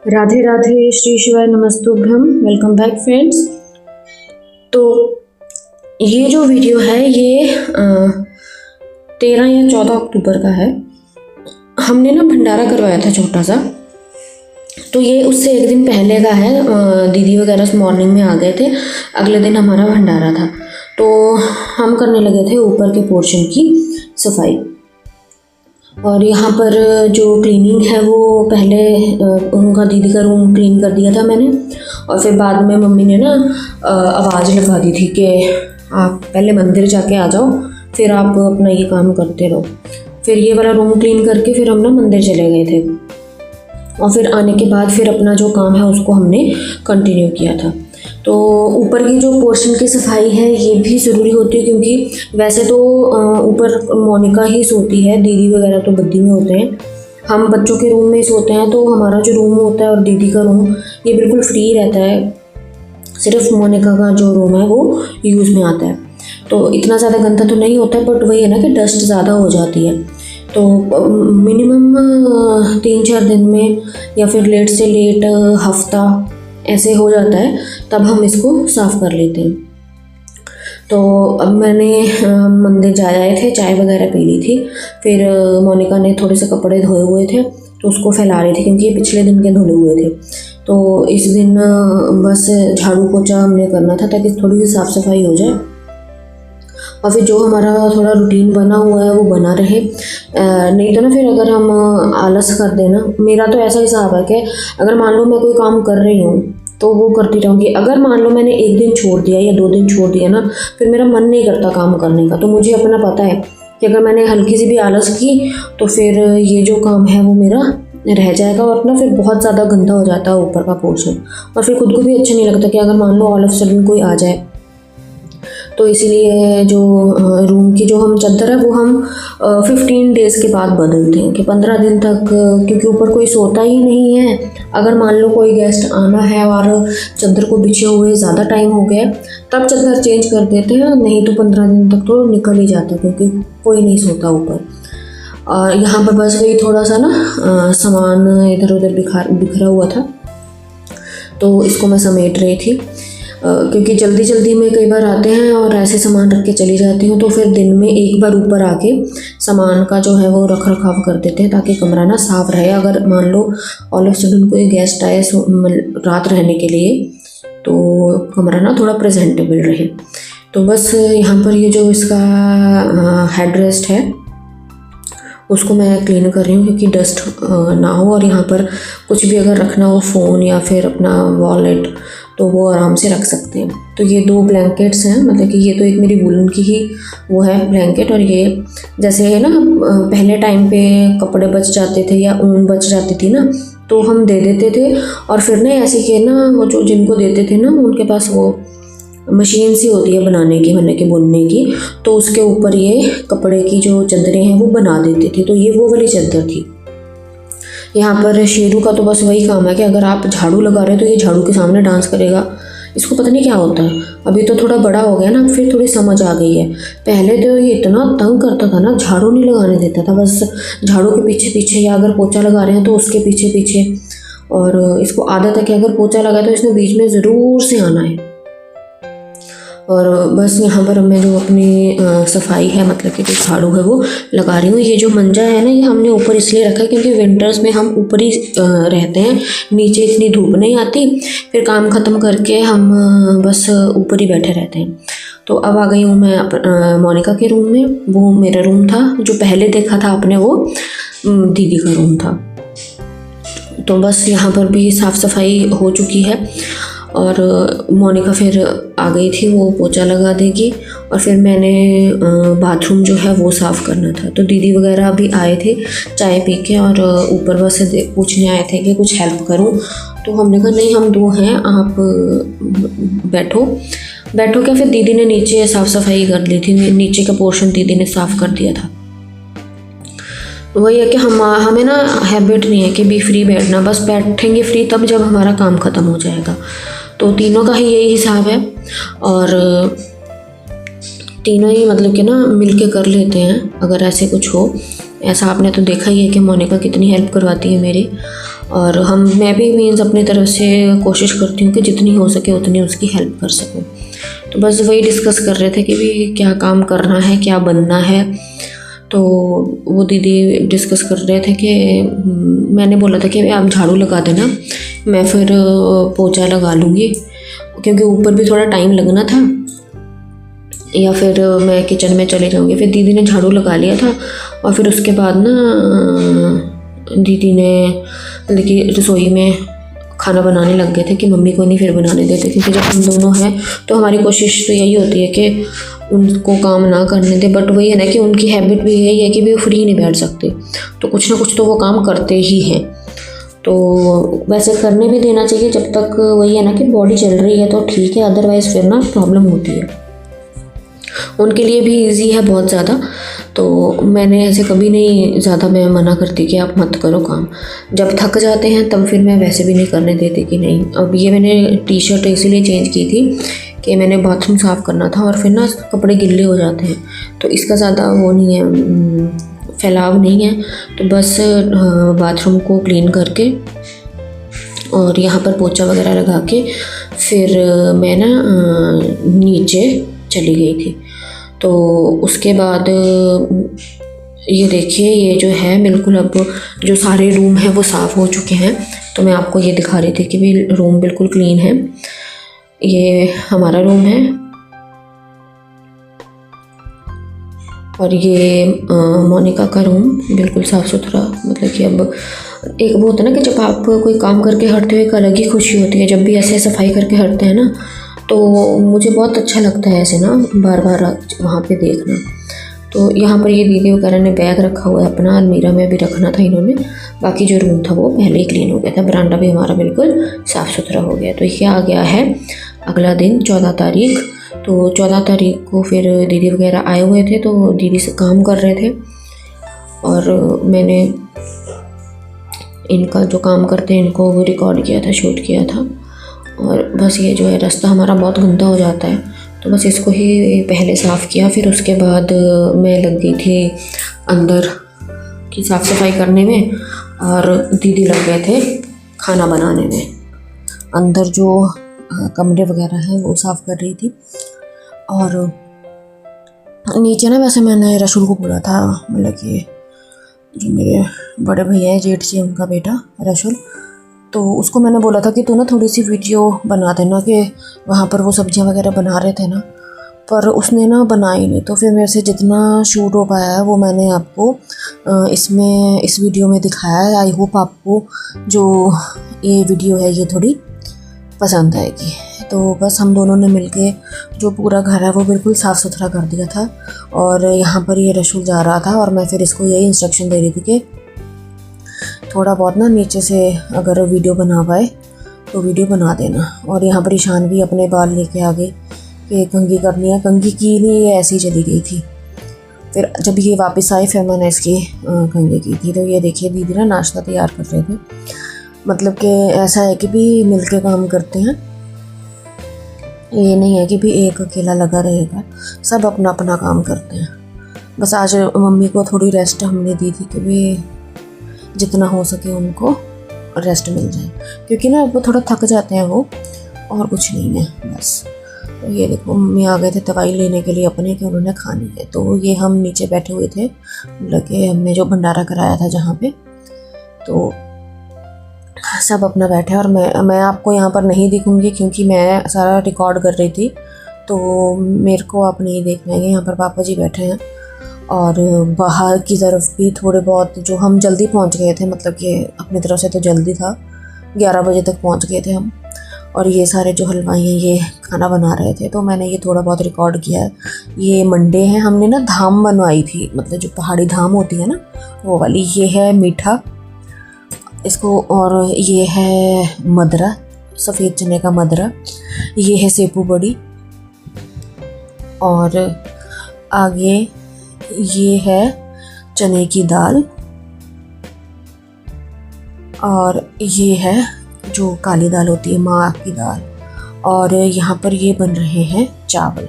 राधे राधे, श्री शिवाय नमस्तुभ्यम। Welcome back friends. तो ये जो वीडियो है ये 13 या 14 अक्टूबर का है। हमने ना भंडारा करवाया था छोटा सा, तो ये उससे एक दिन पहले का है। दीदी वगैरह मॉर्निंग में आ गए थे, अगले दिन हमारा भंडारा था। तो हम करने लगे थे ऊपर के पोर्शन की सफाई। और यहाँ पर जो क्लीनिंग है वो पहले उनका दीदी का रूम क्लीन कर दिया था मैंने, और फिर बाद में मम्मी ने ना आवाज़ लगा दी थी कि आप पहले मंदिर जाके आ जाओ, फिर आप अपना ये काम करते रहो। फिर ये वाला रूम क्लीन करके फिर हम ना मंदिर चले गए थे, और फिर आने के बाद फिर अपना जो काम है उसको हमने कंटिन्यू किया था। तो ऊपर की जो पोर्शन की सफाई है ये भी ज़रूरी होती है, क्योंकि वैसे तो ऊपर मोनिका ही सोती है, दीदी वगैरह तो बद्दी में होते हैं। हम बच्चों के रूम में सोते हैं, तो हमारा जो रूम होता है और दीदी का रूम ये बिल्कुल फ्री रहता है। सिर्फ मोनिका का जो रूम है वो यूज़ में आता है, तो इतना ज़्यादा गंदा तो नहीं होता है, बट वही है ना कि डस्ट ज़्यादा हो जाती है। तो मिनिमम 3-4 दिन में या फिर लेट से लेट हफ्ता ऐसे हो जाता है, तब हम इसको साफ़ कर लेते हैं। तो अब मैंने मंदिर जा आए थे, चाय वगैरह पी ली थी। फिर मोनिका ने थोड़े से कपड़े धोए हुए थे तो उसको फैला रही थी, क्योंकि ये पिछले दिन के धुले हुए थे। तो इस दिन बस झाड़ू पोछा हमने करना था ताकि थोड़ी सी साफ़ सफाई हो जाए, और फिर जो हमारा थोड़ा रूटीन बना हुआ है वो बना रहे। नहीं तो ना फिर अगर हम आलस कर देना, मेरा तो ऐसा हिसाब है कि अगर मान लो मैं कोई काम कर रही हूँ तो वो करती रहूँगी। अगर मान लो मैंने एक दिन छोड़ दिया या 2 दिन छोड़ दिया ना, फिर मेरा मन नहीं करता काम करने का। तो मुझे अपना पता है कि अगर मैंने हल्की सी भी आलस की तो फिर ये जो काम है वो मेरा रह जाएगा, और ना फिर बहुत ज़्यादा गंदा हो जाता है ऊपर का पोर्शन, और फिर खुद को भी अच्छा नहीं लगता कि अगर मान लो ऑल ऑफ सडन कोई आ जाए। तो इसीलिए जो रूम की जो हम चादर है वो हम 15 डेज़ के बाद बदलते हैं, कि 15 दिन तक, क्योंकि ऊपर कोई सोता ही नहीं है। अगर मान लो कोई गेस्ट आना है और चादर को बिछे हुए ज़्यादा टाइम हो गया तब चादर चेंज कर देते हैं, नहीं तो 15 दिन तक तो निकल ही जाता है, क्योंकि कोई नहीं सोता ऊपर। और यहाँ पर बस वही थोड़ा सा ना सामान इधर उधर बिखरा हुआ था, तो इसको मैं समेट रही थी। क्योंकि जल्दी जल्दी में कई बार आते हैं और ऐसे सामान रख के चली जाती हूँ, तो फिर दिन में एक बार ऊपर आके सामान का जो है वो रख रखाव कर देते हैं, ताकि कमरा ना साफ़ रहे। अगर मान लो ऑल ऑफ सडन कोई गेस्ट आए रात रहने के लिए, तो कमरा ना थोड़ा प्रेजेंटेबल रहे। तो बस यहाँ पर ये जो इसका हेड रेस्ट है उसको मैं क्लीन कर रही हूँ, क्योंकि डस्ट ना हो, और यहाँ पर कुछ भी अगर रखना हो, फ़ोन या फिर अपना वॉलेट, तो वो आराम से रख सकते हैं। तो ये 2 ब्लैंकेट्स हैं, मतलब कि ये तो एक मेरी वुलन की ही वो है ब्लैंकेट, और ये जैसे है ना पहले टाइम पे कपड़े बच जाते थे या ऊन बच जाती थी ना, तो हम दे देते थे, और फिर ना ऐसे कि ना वो जो जिनको देते थे ना उनके पास वो मशीन सी होती है बनाने की, मतलब कि बुनने की, तो उसके ऊपर ये कपड़े की जो चादरें हैं वो बना देते थे। तो ये वो वाली चादर थी। यहाँ पर शेरू का तो बस वही काम है कि अगर आप झाड़ू लगा रहे हो तो ये झाड़ू के सामने डांस करेगा। इसको पता नहीं क्या होता है, अभी तो थोड़ा बड़ा हो गया ना, फिर थोड़ी समझ आ गई है। पहले तो ये इतना तंग करता था ना, झाड़ू नहीं लगाने देता था, बस झाड़ू के पीछे पीछे, या अगर पोछा लगा रहे हैं तो उसके पीछे पीछे। और इसको आदत है कि अगर पोछा लगा तो इसने बीच में ज़रूर से आना है। और बस यहाँ पर मैं जो अपनी सफाई है, मतलब कि जो झाड़ू है वो लगा रही हूँ। ये जो मंजा है ना, ये हमने ऊपर इसलिए रखा है क्योंकि विंटर्स में हम ऊपर ही रहते हैं, नीचे इतनी धूप नहीं आती। फिर काम ख़त्म करके हम बस ऊपर ही बैठे रहते हैं। तो अब आ गई हूँ मैं मोनिका के रूम में। वो मेरा रूम था, जो पहले देखा था आपने वो दीदी का रूम था। तो बस यहाँ पर भी साफ़ सफाई हो चुकी है, और मोनिका फिर आ गई थी, वो पोछा लगा देगी, और फिर मैंने बाथरूम जो है वो साफ़ करना था। तो दीदी वगैरह भी आए थे चाय पी के, और ऊपर बस पूछने आए थे कि कुछ हेल्प करूं। तो हमने कहा नहीं, हम 2 हैं, आप बैठो क्या। फिर दीदी ने नीचे साफ़ सफाई कर ली थी, नीचे का पोर्शन दीदी ने साफ़ कर दिया था। वही है कि हमें ना हैबिट नहीं है कि भी फ्री बैठना, बस बैठेंगे फ्री तब जब हमारा काम ख़त्म हो जाएगा। तो तीनों का ही यही हिसाब है, और तीनों ही मतलब कि ना मिल के कर लेते हैं अगर ऐसे कुछ हो। ऐसा आपने तो देखा ही है कि मोनिका कितनी हेल्प करवाती है मेरी। और मैं भी मीन्स अपनी तरफ से कोशिश करती हूँ कि जितनी हो सके उतनी उसकी हेल्प कर सकूँ। तो बस वही डिस्कस कर रहे थे कि भी क्या काम करना है, क्या बनना है। तो वो दीदी डिस्कस कर रहे थे कि मैंने बोला था कि आप झाड़ू लगा देना, मैं फिर पोछा लगा लूँगी, क्योंकि ऊपर भी थोड़ा टाइम लगना था, या फिर मैं किचन में चले जाऊँगी। फिर दीदी ने झाड़ू लगा लिया था और फिर उसके बाद ना दीदी ने मतलब कि रसोई में खाना बनाने लग गए थे कि मम्मी को नहीं फिर बनाने देते, क्योंकि जब हम दोनों हैं तो हमारी कोशिश तो यही होती है कि उनको काम ना करने दें। बट वही है ना कि उनकी हैबिट भी यही है कि भी वो फ्री नहीं बैठ सकते, तो कुछ ना कुछ तो वो काम करते ही हैं। तो वैसे करने भी देना चाहिए जब तक वही है ना कि बॉडी चल रही है तो ठीक है, अदरवाइज़ फिर ना प्रॉब्लम होती है। उनके लिए भी इजी है बहुत ज़्यादा, तो मैंने ऐसे कभी नहीं ज़्यादा मैं मना करती कि आप मत करो काम। जब थक जाते हैं तब फिर मैं वैसे भी नहीं करने देती कि नहीं। अब ये मैंने टी शर्ट इसीलिए चेंज की थी कि मैंने बाथरूम साफ़ करना था और फिर ना कपड़े गिल्ले हो जाते हैं, तो इसका ज़्यादा वो नहीं है, फैलाव नहीं है। तो बस बाथरूम को क्लीन करके और यहाँ पर पोछा वगैरह लगा के फिर मैं ना नीचे चली गई थी। तो उसके बाद ये देखिए, ये जो है बिल्कुल अब जो सारे रूम हैं वो साफ़ हो चुके हैं। तो मैं आपको ये दिखा रही थी कि भी रूम बिल्कुल क्लीन है। ये हमारा रूम है और ये मोनिका का रूम बिल्कुल साफ़ सुथरा। मतलब कि अब एक वो होता है ना कि जब आप कोई काम करके हटते हो एक अलग ही खुशी होती है, जब भी ऐसे सफाई करके हटते हैं ना, तो मुझे बहुत अच्छा लगता है ऐसे ना बार बार वहाँ पे देखना। तो यहाँ पर ये दीदी वगैरह ने बैग रखा हुआ है अपना, अलमीरा में भी रखना था इन्होंने। बाकी जो रूम था वो पहले ही क्लीन हो गया था, बरामदा भी हमारा बिल्कुल साफ़ सुथरा हो गया। तो ये आ गया है अगला दिन 14 तारीख। तो 14 तारीख को फिर दीदी वगैरह आए हुए थे, तो दीदी से काम कर रहे थे और मैंने इनका जो काम करते हैं इनको वो रिकॉर्ड किया था, शूट किया था। और बस ये जो है रास्ता हमारा बहुत गंदा हो जाता है, तो बस इसको ही पहले साफ़ किया। फिर उसके बाद मैं लग गई थी अंदर की साफ़ सफाई करने में और दीदी लग गए थे खाना बनाने में। अंदर जो कमरे वगैरह हैं वो साफ़ कर रही थी। और नीचे ना वैसे मैंने रसूल को बोला था, मतलब कि जो मेरे बड़े भैया हैं जेठ जी उनका बेटा रसूल, तो उसको मैंने बोला था कि तू ना थोड़ी सी वीडियो बना देना कि वहाँ पर वो सब्जियाँ वगैरह बना रहे थे ना, पर उसने ना बनाई नहीं। तो फिर मेरे से जितना शूट हो पाया है वो मैंने आपको इसमें इस वीडियो में दिखाया है। आई होप आपको जो ये वीडियो है ये थोड़ी पसंद आएगी। तो बस हम दोनों ने मिलके जो पूरा घर है वो बिल्कुल साफ़ सुथरा कर दिया था। और यहाँ पर ये रसूल जा रहा था और मैं फिर इसको यही इंस्ट्रक्शन दे रही थी कि थोड़ा बहुत ना नीचे से अगर वीडियो बना पाए तो वीडियो बना देना। और यहाँ पर ईशान भी अपने बाल लेके आ गए कि कंघी करनी है। कंघी की नहीं, ये ऐसी चली गई थी। फिर जब ये वापस आई फिर मैंने इसकी कंघी की थी। तो ये देखिए दीदी ना नाश्ता तैयार कर रहे थे। मतलब कि ऐसा है कि भी मिल के काम करते हैं, ये नहीं है कि भी एक अकेला लगा रहेगा, सब अपना अपना काम करते हैं। बस आज मम्मी को थोड़ी रेस्ट हमने दी थी कि भी जितना हो सके उनको रेस्ट मिल जाए, क्योंकि ना वो थोड़ा थक जाते हैं वो, और कुछ नहीं है बस। तो ये देखो मम्मी आ गए थे दवाई लेने के लिए अपने कि उन्होंने खानी है। तो ये हम नीचे बैठे हुए थे, लगे हमने जो भंडारा कराया था जहाँ पे, तो सब अपना बैठे। और मैं आपको यहाँ पर नहीं दिखूँगी क्योंकि मैं सारा रिकॉर्ड कर रही थी, तो मेरे को आप नहीं देख पाएंगे। यहाँ पर पापा जी बैठे हैं और बाहर की तरफ भी थोड़े बहुत जो हम जल्दी पहुँच गए थे, मतलब कि अपनी तरफ से तो जल्दी था, 11 बजे तक पहुँच गए थे हम। और ये सारे जो हलवाई हैं ये खाना बना रहे थे, तो मैंने ये थोड़ा बहुत रिकॉर्ड किया है। ये मंडे हैं, हमने ना धाम बनवाई थी, मतलब जो पहाड़ी धाम होती है ना वो वाली। ये है मीठा इसको, और ये है मदरा, सफ़ेद चने का मदरा, ये है सेपू बड़ी, और आगे ये है चने की दाल, और ये है जो काली दाल होती है माँ की दाल, और यहाँ पर ये बन रहे हैं चावल।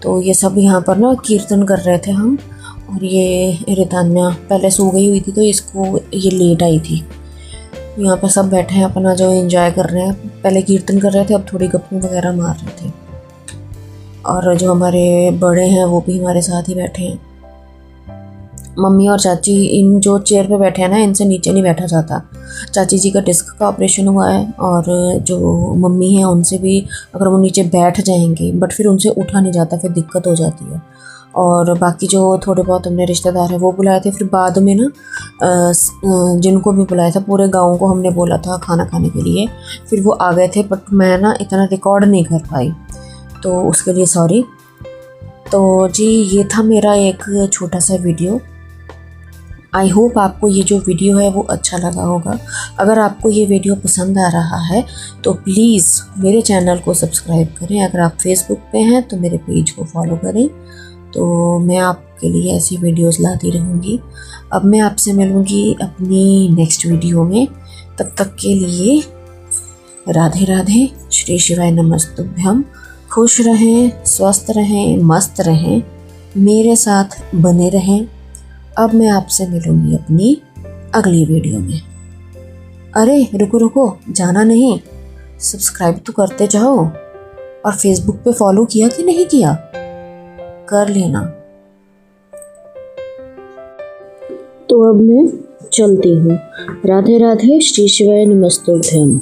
तो ये सब यहाँ पर ना कीर्तन कर रहे थे हम। और ये रितान्या पहले सो गई हुई थी तो इसको ये लेट आई थी, यहाँ पे सब बैठे हैं अपना जो एंजॉय कर रहे हैं। पहले कीर्तन कर रहे थे, अब थोड़ी गप्पे वगैरह मार रहे थे। और जो हमारे बड़े हैं वो भी हमारे साथ ही बैठे हैं। मम्मी और चाची इन जो चेयर पे बैठे हैं ना, इनसे नीचे नहीं बैठा जाता। चाची जी का डिस्क का ऑपरेशन हुआ है और जो मम्मी है उनसे भी अगर वो नीचे बैठ जाएंगे बट फिर उनसे उठा नहीं जाता, फिर दिक्कत हो जाती है। और बाकी जो थोड़े बहुत हमने रिश्तेदार हैं वो बुलाए थे, फिर बाद में ना जिनको भी बुलाया था पूरे गांव को हमने बोला था खाना खाने के लिए, फिर वो आ गए थे बट मैं ना इतना रिकॉर्ड नहीं कर पाई, तो उसके लिए सॉरी। तो जी ये था मेरा एक छोटा सा वीडियो। आई होप आपको ये जो वीडियो है वो अच्छा लगा होगा। अगर आपको ये वीडियो पसंद आ रहा है तो प्लीज़ मेरे चैनल को सब्सक्राइब करें। अगर आप फेसबुक पे हैं तो मेरे पेज को फॉलो करें, तो मैं आपके लिए ऐसी वीडियोस लाती रहूँगी। अब मैं आपसे मिलूँगी अपनी नेक्स्ट वीडियो में। तब तक के लिए राधे राधे, श्री शिवाय नमस्तुभ्यम। खुश रहें, स्वस्थ रहें, मस्त रहें, मेरे साथ बने रहें। अब मैं आपसे मिलूँगी अपनी अगली वीडियो में। अरे रुको रुको, जाना नहीं, सब्सक्राइब तो करते जाओ। और फेसबुक पे फॉलो किया कि नहीं किया, कर लेना। तो अब मैं चलती हूँ। राधे राधे, श्री शिवाय नमस्तुभ्यम।